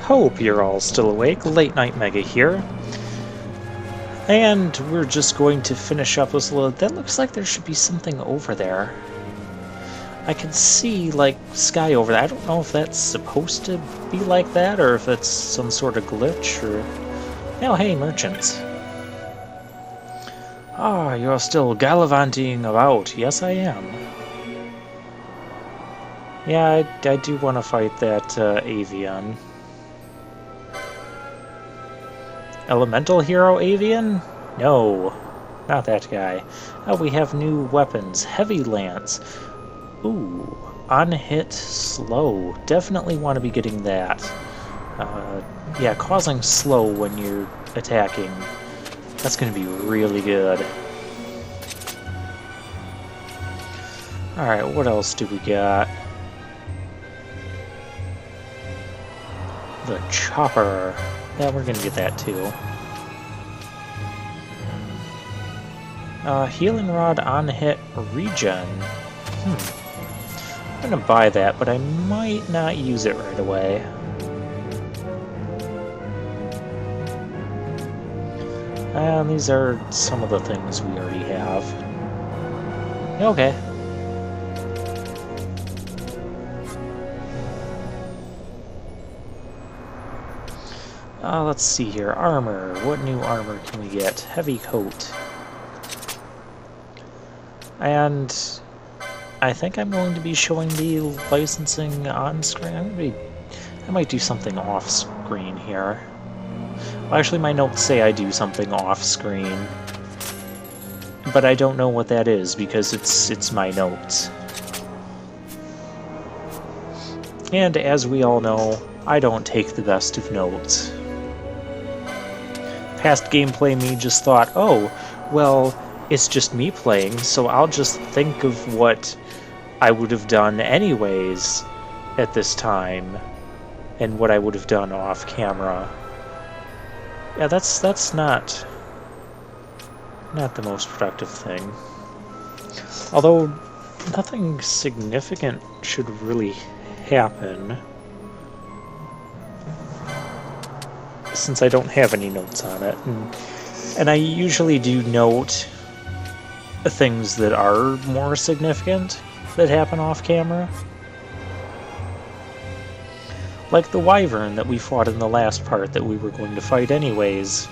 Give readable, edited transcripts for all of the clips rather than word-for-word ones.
Hope you're all still awake. Late Night Mega here. And we're just going to finish up this little... That looks like there should be something over there. I can see, like, sky over there. I don't know if that's supposed to be like that, or if it's some sort of glitch, or... Oh, hey, merchants. Ah, you're still gallivanting about. Yes, I am. Yeah, I do want to fight that avian. Elemental hero avian? No, not that guy. Oh, we have new weapons. Heavy lance. Ooh, unhit slow. Definitely want to be getting that. Yeah, causing slow when you're attacking. That's going to be really good. Alright, what else do we got? The chopper. Yeah, we're going to get that too. Healing rod on hit regen. I'm going to buy that, but I might not use it right away. And these are some of the things we already have. Okay. Let's see here. Armor. What new armor can we get? Heavy coat. And I think I'm going to be showing the licensing on screen. I might do something off screen here. Well, actually, my notes say I do something off screen, but I don't know what that is because it's my notes. And as we all know, I don't take the best of notes. Past gameplay me just thought, oh, well, it's just me playing, so I'll just think of what I would have done anyways at this time, and what I would have done off camera. Yeah, that's not the most productive thing. Although nothing significant should really happen, since I don't have any notes on it. And I usually do note things that are more significant that happen off camera. Like the wyvern that we fought in the last part that we were going to fight anyways.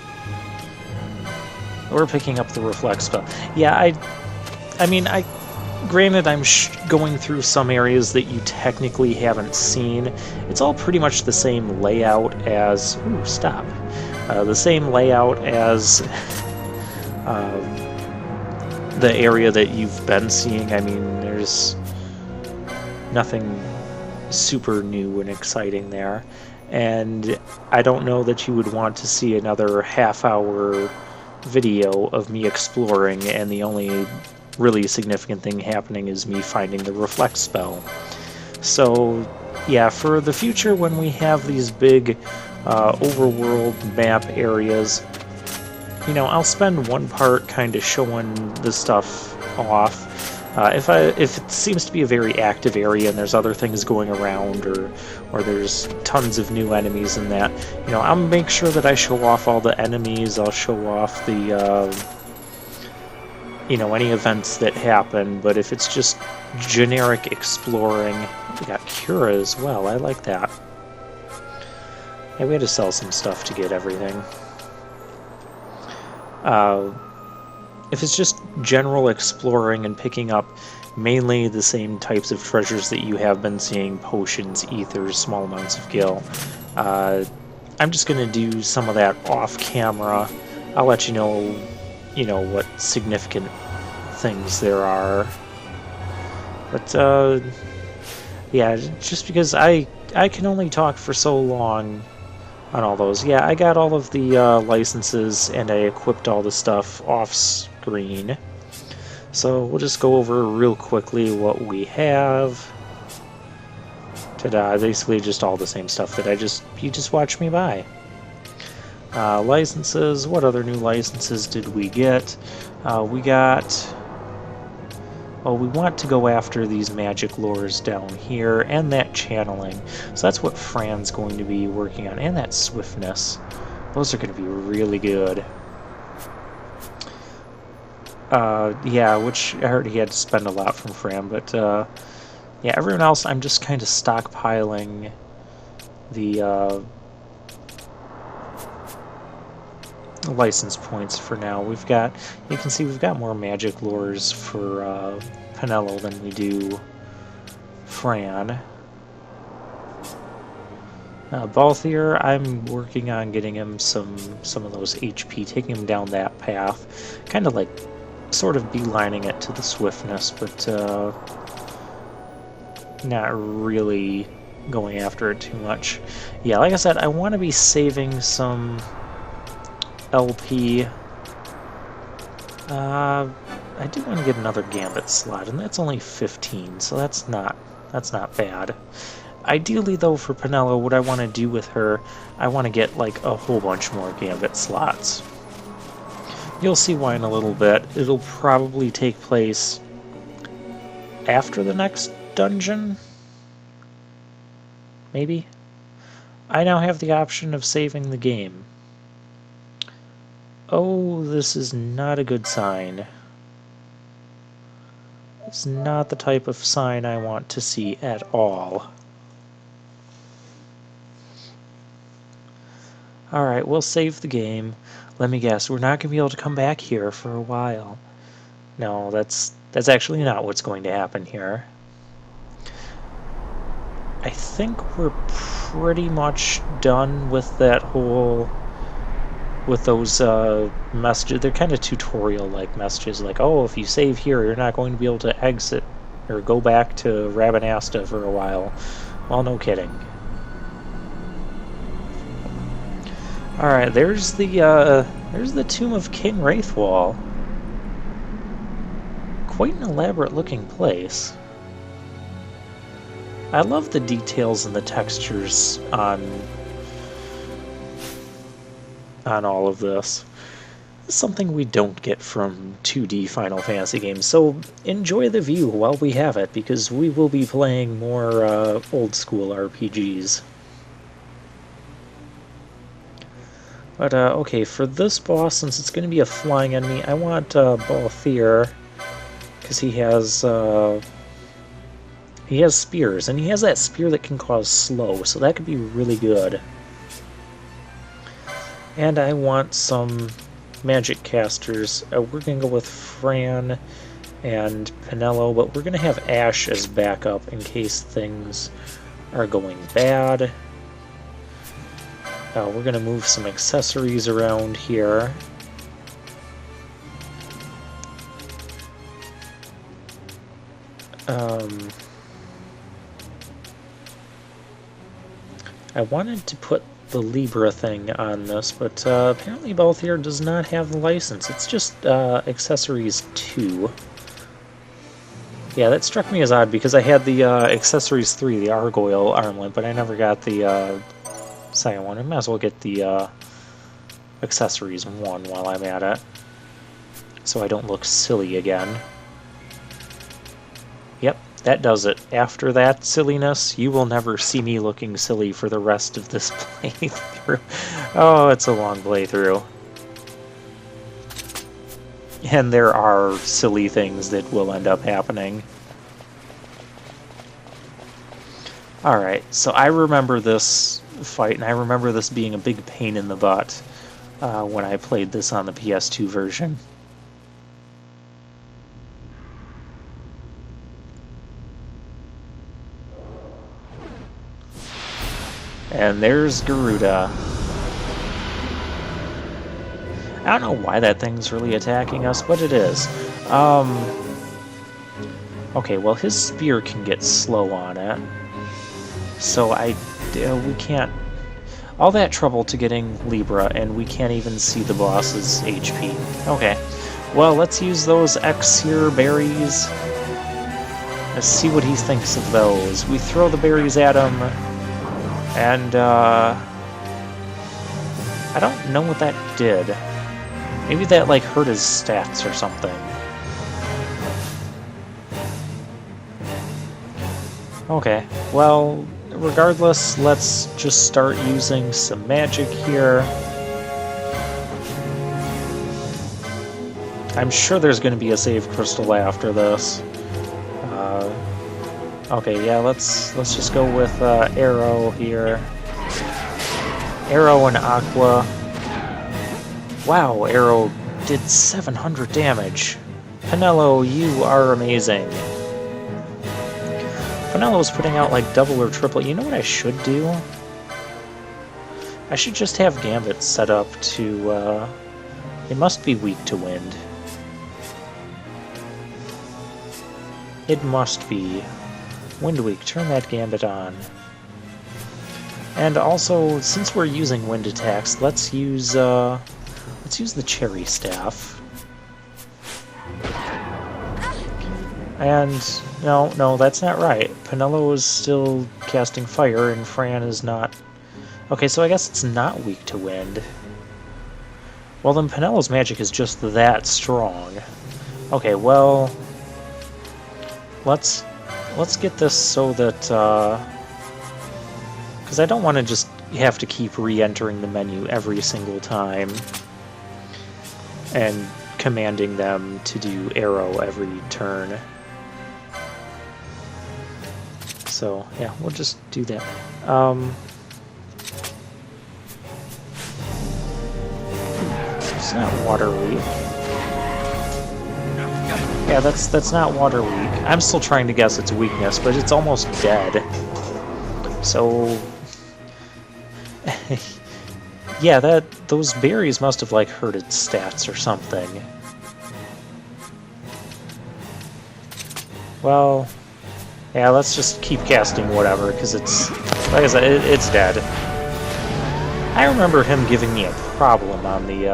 We're picking up the reflect spell. Yeah, I mean, granted, I'm going through some areas that you technically haven't seen. It's all pretty much the same layout as... Ooh, stop. The same layout as the area that you've been seeing. I mean, there's nothing super new and exciting there. And I don't know that you would want to see another half-hour video of me exploring, and the only really significant thing happening is me finding the reflect spell. So yeah, for the future when we have these big overworld map areas, you know, I'll spend one part kind of showing the stuff off. If it seems to be a very active area and there's other things going around, or there's tons of new enemies in that, you know, I'll make sure that I show off all the enemies. I'll show off the you know, any events that happen. But if it's just generic exploring, we got Cura as well. I like that. Yeah, we had to sell some stuff to get everything. If it's just general exploring and picking up mainly the same types of treasures that you have been seeing, potions, ethers, small amounts of gil, I'm just going to do some of that off camera. I'll let you know what significant things there are. But yeah, just because I can only talk for so long on all those. Yeah, I got all of the licenses, and I equipped all the stuff off screen. So we'll just go over real quickly what we have. Ta-da! Basically just all the same stuff that you just watched me buy. Licenses. What other new licenses did we get? We got Oh, we want to go after these magic lures down here, and that channeling. So that's what Fran's going to be working on, and that swiftness. Those are going to be really good. Yeah, which I heard he had to spend a lot from Fran, but yeah, everyone else I'm just kind of stockpiling the license points for now. We've got, you can see we've got more magic lures for Penelo than we do Fran. Balthier, I'm working on getting him some of those HP, taking him down that path, kind of like sort of beelining it to the swiftness, but not really going after it too much. Yeah, like I said, I want to be saving some LP. I do want to get another Gambit slot, and that's only 15, so that's not bad. Ideally, though, for Penelo, what I want to do with her, I want to get like a whole bunch more Gambit slots. You'll see why in a little bit. It'll probably take place after the next dungeon? Maybe? I now have the option of saving the game. Oh, this is not a good sign. It's not the type of sign I want to see at all. Alright, we'll save the game. Let me guess, we're not going to be able to come back here for a while. No, that's actually not what's going to happen here. I think we're pretty much done with that whole... with those messages. They're kind of tutorial-like messages, like, oh, if you save here, you're not going to be able to exit or go back to Rabanasta for a while. Well, no kidding. Alright, there's the Tomb of King Wraithwall. Quite an elaborate-looking place. I love the details and the textures on all of this. It's something we don't get from 2D Final Fantasy games, so enjoy the view while we have it, because we will be playing more old-school RPGs. But, okay, for this boss, since it's going to be a flying enemy, I want Balthier, because he has spears, and he has that spear that can cause slow, so that could be really good. And I want some magic casters. We're going to go with Fran and Penelo, but we're going to have Ash as backup in case things are going bad. We're going to move some accessories around here. I wanted to put the Libra thing on this, but apparently Balthier does not have the license. It's just accessories 2. Yeah, that struck me as odd because I had the accessories 3, the Argoyle armlet, but I never got the second one. I might as well get the accessories 1 while I'm at it, so I don't look silly again. Yep, that does it. After that silliness, you will never see me looking silly for the rest of this playthrough. Oh, it's a long playthrough. And there are silly things that will end up happening. Alright, so I remember this fight, and I remember this being a big pain in the butt when I played this on the PS2 version. And there's Garuda. I don't know why that thing's really attacking us, but it is. Okay, well, his spear can get slow on it. So we can't... All that trouble to getting Libra, and we can't even see the boss's HP. Okay, well, let's use those XII berries. Let's see what he thinks of those. We throw the berries at him, and, I don't know what that did. Maybe that, like, hurt his stats or something. Okay, well, regardless, let's just start using some magic here. I'm sure there's going to be a save crystal after this. Okay, yeah, let's just go with Arrow here. Arrow and Aqua. Wow, Arrow did 700 damage. Pinello, you are amazing. Pinello's putting out like double or triple. You know what I should do? I should just have Gambit set up to... it must be weak to wind. It must be. Wind weak. Turn that Gambit on. And also, since we're using wind attacks, let's use the Cherry Staff. And no, that's not right. Pinello is still casting fire, and Fran is not. Okay, so I guess it's not weak to wind. Well, then Pinello's magic is just that strong. Okay, well, let's get this so that because I don't want to just have to keep re-entering the menu every single time and commanding them to do Arrow every turn. So yeah, we'll just do that. It's not water weak. Yeah, that's not water weak. I'm still trying to guess its weakness, but it's almost dead. So yeah, those berries must have like hurt its stats or something. Well, yeah, let's just keep casting whatever, because it's, like I said, it's dead. I remember him giving me a problem on the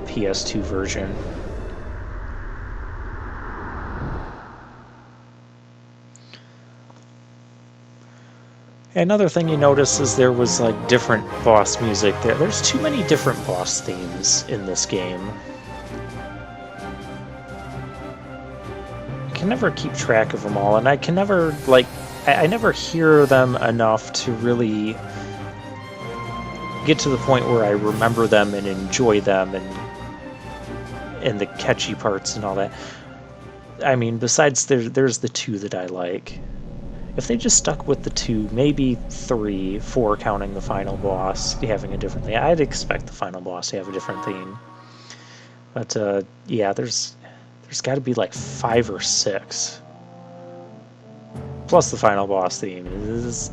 PS2 version. Another thing you notice is there was like different boss music there. There's too many different boss themes in this game. I can never keep track of them all, and I can never, like, I never hear them enough to really get to the point where I remember them and enjoy them and the catchy parts and all that. I mean, besides there's the two that I like. If they just stuck with the two, maybe 3, 4 counting the final boss having a different theme. I'd expect the final boss to have a different theme. But yeah, there's got to be like 5 or 6. Plus the final boss theme.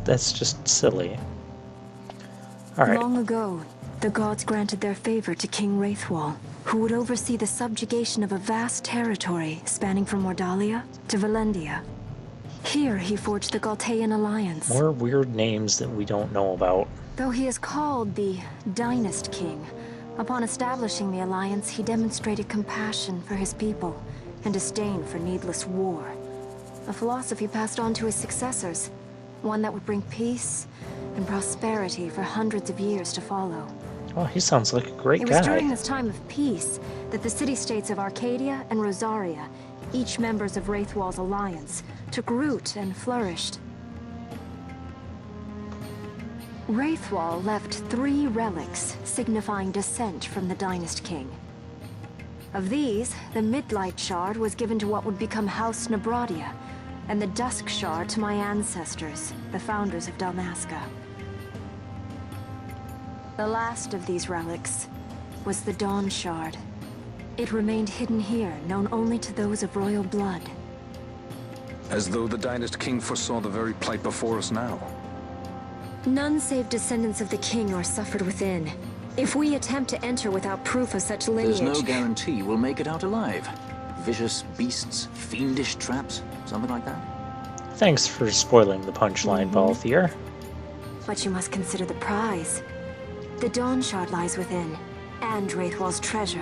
That's just silly. Alright. Long ago, the gods granted their favor to King Wraithwall, who would oversee the subjugation of a vast territory spanning from Mordalia to Valendia. Here he forged the Galtean alliance. More weird names that we don't know about. Though he is called the Dynast King, upon establishing the alliance he demonstrated compassion for his people and disdain for needless war. A philosophy passed on to his successors, one that would bring peace and prosperity for hundreds of years to follow. Oh, he sounds like a great guy. It was during this time of peace that the city-states of Arcadia and Rosaria, each members of Wraithwall's alliance, took root and flourished. Wraithwall left 3 relics signifying descent from the Dynast King. Of these, the Midlight Shard was given to what would become House Nabradia, and the Dusk Shard to my ancestors, the founders of Dalmasca. The last of these relics was the Dawn Shard. It remained hidden here, known only to those of royal blood. As though the Dynast King foresaw the very plight before us now. None save descendants of the king are suffered within. If we attempt to enter without proof of such lineage... There's no guarantee we'll make it out alive. Vicious beasts, fiendish traps, something like that. Thanks for spoiling the punchline, Balthier. But you must consider the prize. The Dawn Shard lies within, and Wraithwall's treasure.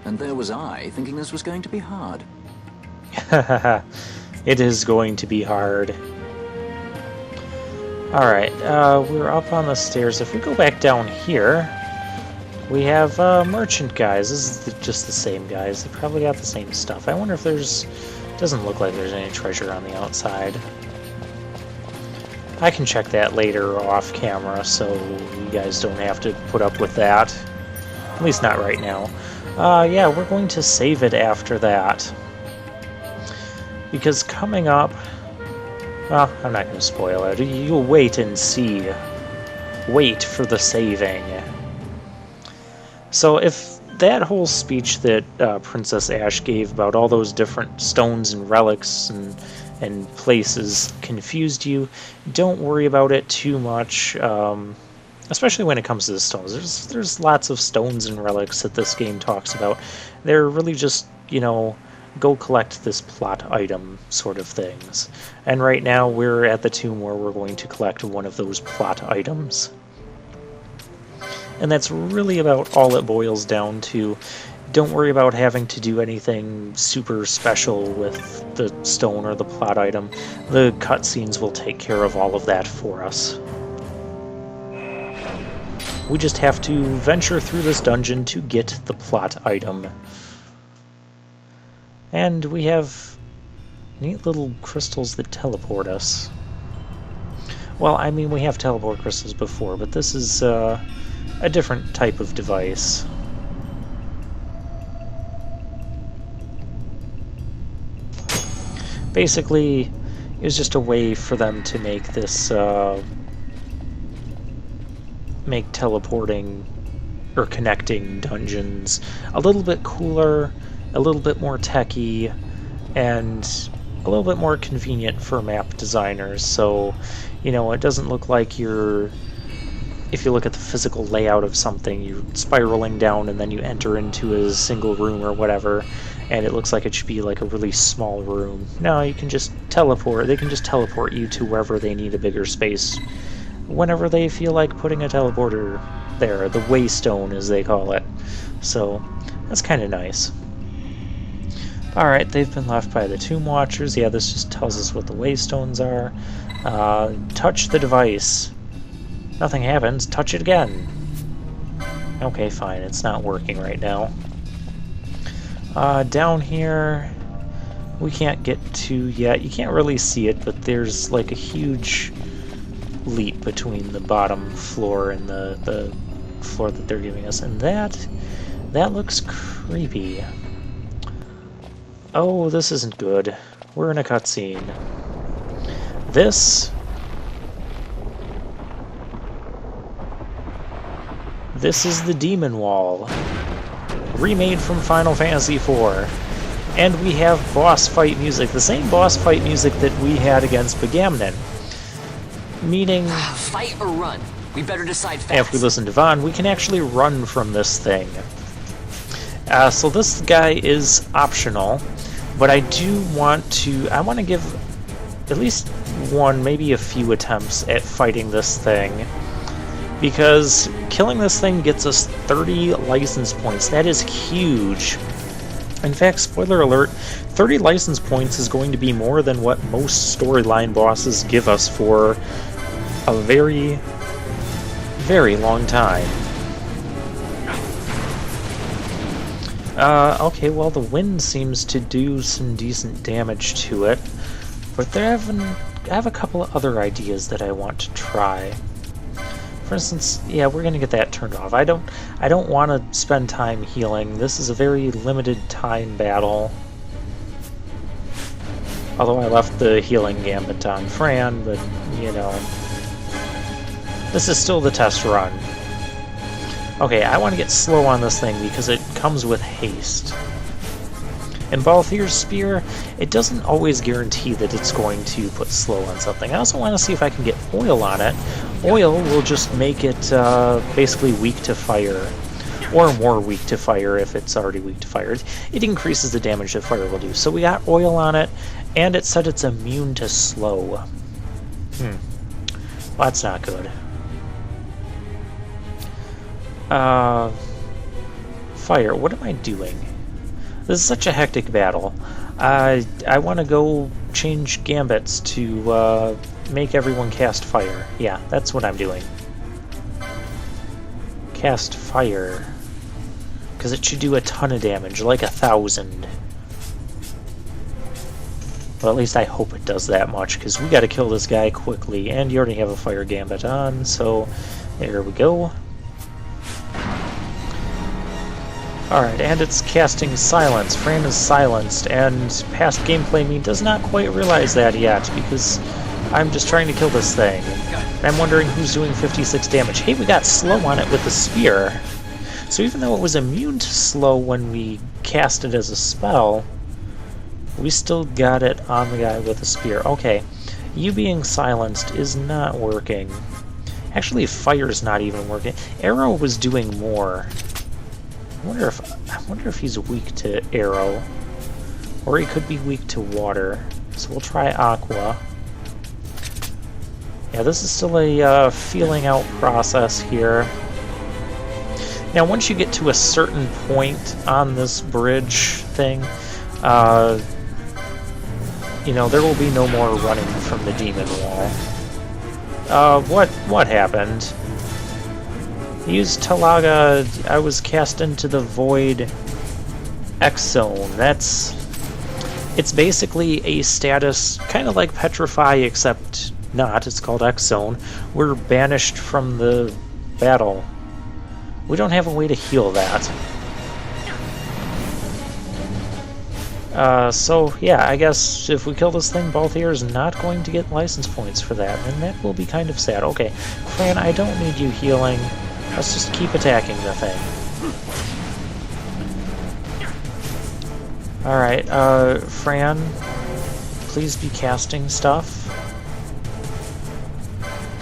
And there was I, thinking this was going to be hard. It is going to be hard. Alright, we're up on the stairs. If we go back down here, we have merchant guys. This is just the same guys. They probably got the same stuff. I wonder if there's... Doesn't look like there's any treasure on the outside. I can check that later off camera, so you guys don't have to put up with that. At least not right now. Yeah, we're going to save it after that. Because coming up... Well, I'm not going to spoil it. You'll wait and see. Wait for the saving. So if that whole speech that Princess Ash gave about all those different stones and relics and places confused you, don't worry about it too much, especially when it comes to the stones. There's lots of stones and relics that this game talks about. They're really just, you know, go collect this plot item sort of things. And right now we're at the tomb where we're going to collect one of those plot items. And that's really about all it boils down to. Don't worry about having to do anything super special with the stone or the plot item. The cutscenes will take care of all of that for us. We just have to venture through this dungeon to get the plot item. And we have neat little crystals that teleport us. Well, I mean, we have teleport crystals before, but this is a different type of device. Basically, it was just a way for them to make this, make teleporting or connecting dungeons a little bit cooler, a little bit more techy, and a little bit more convenient for map designers. So, you know, it doesn't look like you're, if you look at the physical layout of something, you're spiraling down and then you enter into a single room or whatever, and it looks like it should be like a really small room. No, you can just teleport. They can just teleport you to wherever they need a bigger space whenever they feel like putting a teleporter there, the waystone as they call it. So that's kind of nice. Alright, they've been left by the Tomb Watchers. Yeah, this just tells us what the waystones are. Touch the device. Nothing happens. Touch it again. Okay, fine. It's not working right now. Down here, we can't get to yet. You can't really see it, but there's like a huge leap between the bottom floor and the floor that they're giving us. And that looks creepy. Oh, this isn't good. We're in a cutscene. This is the Demon Wall, remade from Final Fantasy IV. And we have boss fight music, the same boss fight music that we had against Begamnon. Meaning... Fight or run? We better decide fast. If we listen to Vaughn, we can actually run from this thing. So this guy is optional, but I do want to... I want to give at least one, maybe a few attempts at fighting this thing. Because killing this thing gets us 30 license points. That is huge. In fact, spoiler alert, 30 license points is going to be more than what most storyline bosses give us for a very, very long time. Okay, well, the wind seems to do some decent damage to it, but I have a couple of other ideas that I want to try. For instance, yeah, we're gonna get that turned off. I don't want to spend time healing. This is a very limited time battle. Although I left the healing gambit on Fran, but you know, this is still the test run. Okay, I want to get slow on this thing because it comes with haste. And Balthier's Spear, it doesn't always guarantee that it's going to put slow on something. I also want to see if I can get oil on it. Oil will just make it basically weak to fire, or more weak to fire if it's already weak to fire. It increases the damage that fire will do. So we got oil on it, and it said it's immune to slow. Well, that's not good. Fire, what am I doing? This is such a hectic battle. I want to go change gambits to make everyone cast fire. Yeah, that's what I'm doing. Cast fire. Because it should do a ton of damage, like 1,000. Well, at least I hope it does that much, because we got to kill this guy quickly. And you already have a fire gambit on, so there we go. Alright, and it's casting silence. Fran is silenced, and past gameplay me does not quite realize that yet, because I'm just trying to kill this thing. And I'm wondering who's doing 56 damage. Hey, we got slow on it with the spear. So even though it was immune to slow when we cast it as a spell, we still got it on the guy with the spear. Okay, you being silenced is not working. Actually, fire's not even working. Arrow was doing more. I wonder if he's weak to arrow, or he could be weak to water. So we'll try aqua. Yeah, this is still a feeling out process here. Now, once you get to a certain point on this bridge thing, you know, there will be no more running from the demon wall. What happened? Use Talaga. I was cast into the void XII. It's basically a status kind of like Petrify, except not. It's called XII. We're banished from the battle. We don't have a way to heal that. So yeah, I guess if we kill this thing, Balthier is not going to get license points for that, and that will be kind of sad. Okay, Fran, I don't need you healing. Let's just keep attacking the thing. Alright, Fran, please be casting stuff.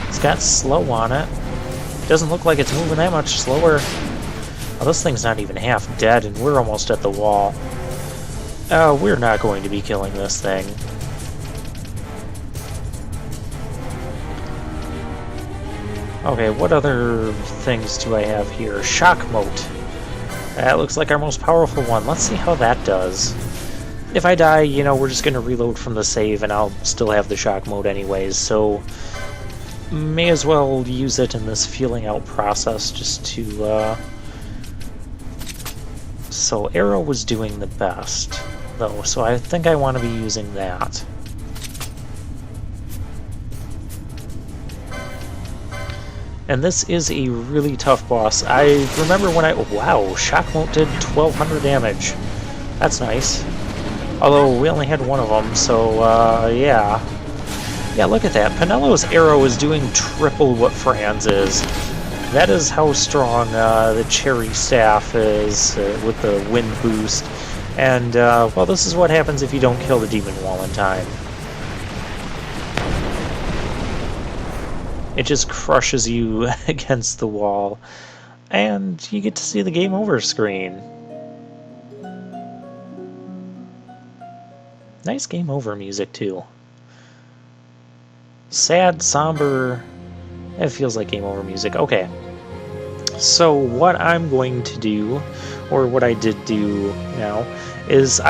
It's got slow on it. Doesn't look like it's moving that much slower. Oh, this thing's not even half dead, and we're almost at the wall. We're not going to be killing this thing. Okay, what other things do I have here? Shock Mote. That looks like our most powerful one. Let's see how that does. If I die, you know, we're just going to reload from the save, and I'll still have the Shock Mode anyways, so may as well use it in this feeling out process just to, So Arrow was doing the best, though, so I think I want to be using that. And this is a really tough boss. I remember when wow, Shock Mote did 1200 damage. That's nice. Although we only had one of them, so yeah. Yeah, look at that. Penello's arrow is doing triple what Fran's is. That is how strong the Cherry Staff is with the wind boost. And, well, this is what happens if you don't kill the Demon Wall in time. It just crushes you against the wall, and you get to see the game over screen. Nice game over music, too. Sad, somber, it feels like game over music. Okay, so what I'm going to do, or what I did do now, is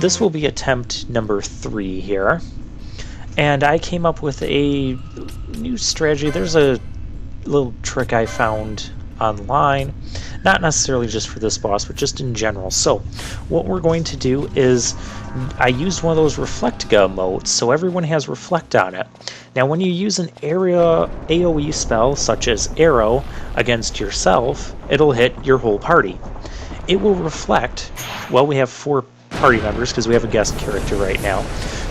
this will be attempt number 3 here. And I came up with a new strategy. There's a little trick I found online, not necessarily just for this boss, but just in general. So what we're going to do is, I used one of those reflectga motes, so everyone has reflect on it. Now when you use an area AoE spell, such as Arrow, against yourself, it'll hit your whole party. It will reflect, well, we have 4 party members because we have a guest character right now.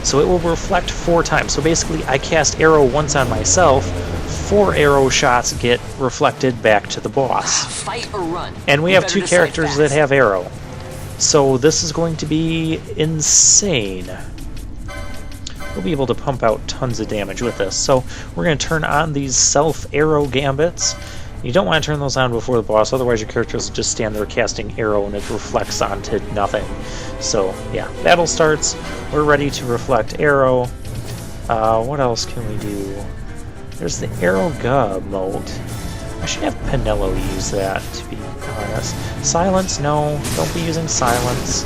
So it will reflect 4 times. So basically, I cast Arrow once on myself, 4 arrow shots get reflected back to the boss. Fight or run. And we have 2 characters that have Arrow. So this is going to be insane. We'll be able to pump out tons of damage with this. So we're going to turn on these self-arrow gambits. You don't want to turn those on before the boss, otherwise your characters will just stand there casting arrow and it reflects onto nothing. So yeah, battle starts. We're ready to reflect arrow. What else can we do? There's the arrowga mode. I should have Penello use that, to be honest. Silence, no, don't be using silence.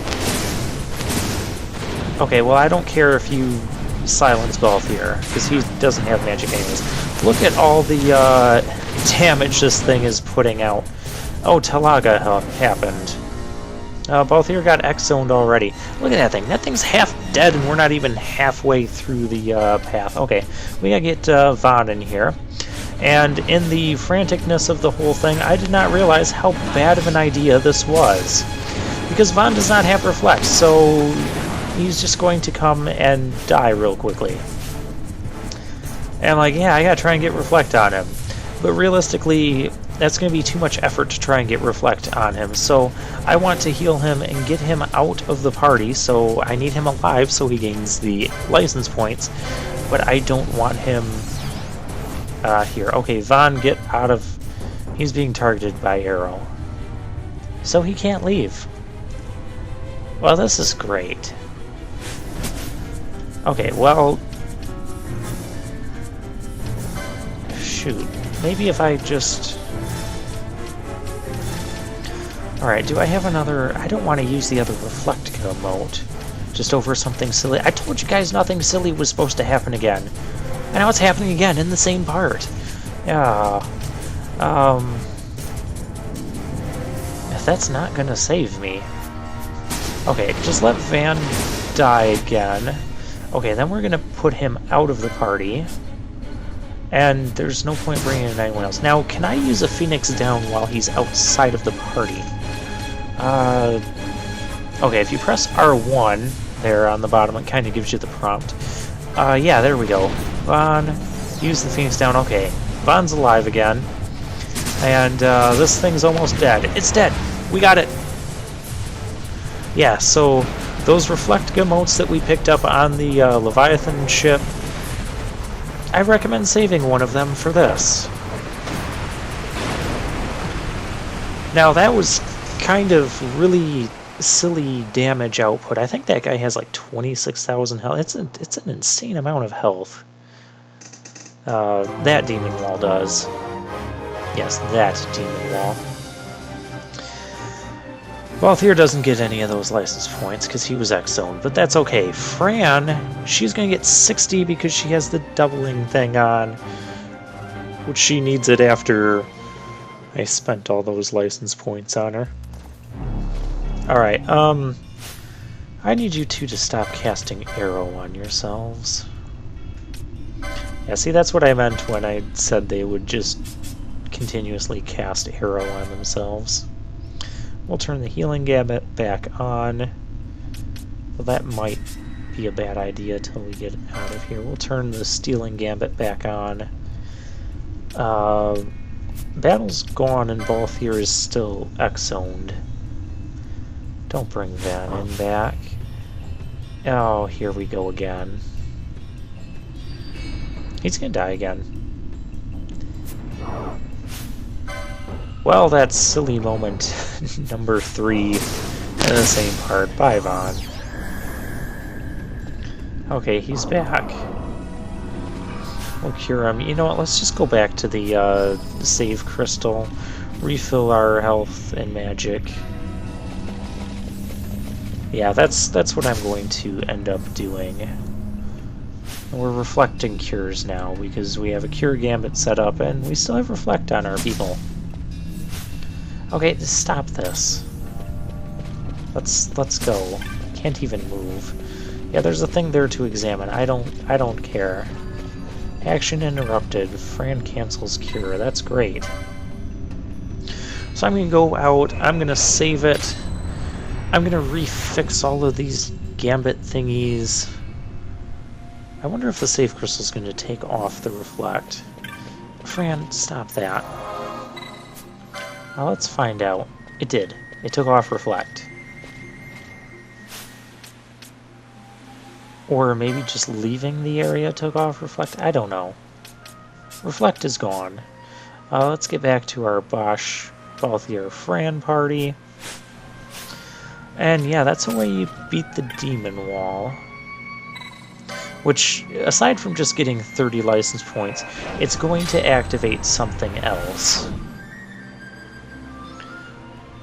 Okay, well I don't care if you silence Balthier, because he doesn't have magic anyways. Look at all the damage this thing is putting out. Oh, Talaga happened. Both here got X-zoned already. Look at that thing. That thing's half dead, and we're not even halfway through the path. Okay, we gotta get Vaughn in here. And in the franticness of the whole thing, I did not realize how bad of an idea this was. Because Vaughn does not have Reflect, so he's just going to come and die real quickly. And I'm like, yeah, I gotta try and get Reflect on him. But realistically, that's going to be too much effort to try and get Reflect on him. So I want to heal him and get him out of the party, so I need him alive so he gains the license points. But I don't want him here. Okay, Vaughn, get out of... He's being targeted by arrow. So he can't leave. Well, this is great. Okay, well... Shoot. Maybe if I just... Alright, do I have another... I don't want to use the other reflectga emote. Just over something silly. I told you guys nothing silly was supposed to happen again. And now it's happening again in the same part. Yeah. If that's not gonna save me... Okay, just let Van die again. Okay, then we're gonna put him out of the party. And there's no point bringing in anyone else. Now, can I use a Phoenix down while he's outside of the party? Okay, if you press R1 there on the bottom, it kind of gives you the prompt. Yeah, there we go. Vaughn, use the Phoenix down. Okay, Vaughn's alive again. And this thing's almost dead. It's dead! We got it! Yeah, so those reflectga emotes that we picked up on the Leviathan ship, I recommend saving one of them for this. Now that was kind of really silly damage output. I think that guy has like 26,000 health. It's an insane amount of health. That demon wall does. Yes, that demon wall. Balthier doesn't get any of those license points because he was X-zoned, but that's okay. Fran, she's going to get 60 because she has the doubling thing on, which she needs it after I spent all those license points on her. Alright, I need you two to stop casting arrow on yourselves. Yeah, see, that's what I meant when I said they would just continuously cast arrow on themselves. We'll turn the healing gambit back on. Well, that might be a bad idea till we get out of here. We'll turn the stealing gambit back on. Battle's gone and Balthier is still X-zoned. Don't bring Van in back. Oh, here we go again. He's gonna die again. Well, that's silly moment number 3 in the same part. Bye, Vaughn. Okay, he's back. We'll cure him. You know what, let's just go back to the save crystal, refill our health and magic. Yeah, that's what I'm going to end up doing. And we're reflecting cures now, because we have a cure gambit set up, and we still have reflect on our people. Okay, stop this. Let's go. Can't even move. Yeah, there's a thing there to examine. I don't care. Action interrupted. Fran cancels cure. That's great. So I'm gonna go out. I'm gonna save it. I'm gonna refix all of these gambit thingies. I wonder if the save crystal's gonna take off the reflect. Fran, stop that. Well, let's find out. It did. It took off reflect. Or maybe just leaving the area took off reflect? I don't know. Reflect is gone. Let's get back to our Bosch, Balthier, Fran party. And yeah, that's the way you beat the demon wall. Which, aside from just getting 30 license points, it's going to activate something else.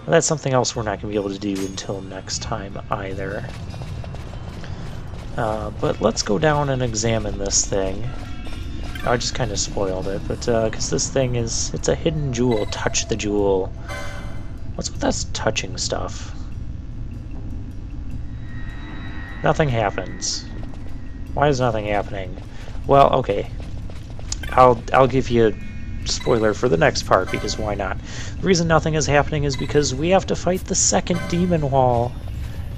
That's something else we're not going to be able to do until next time either. But let's go down and examine this thing. I just kind of spoiled it, but because this thing is, it's a hidden jewel. Touch the jewel. What's with us touching stuff? Nothing happens. Why is nothing happening? Well, okay. I'll give you a spoiler for the next part, because why not? The reason nothing is happening is because we have to fight the second demon wall,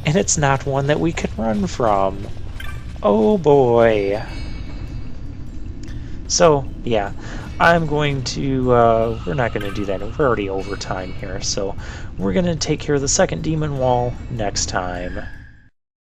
and it's not one that we can run from. Oh boy. So, yeah, I'm going to, we're not going to do that. We're already over time here, so we're going to take care of the second demon wall next time.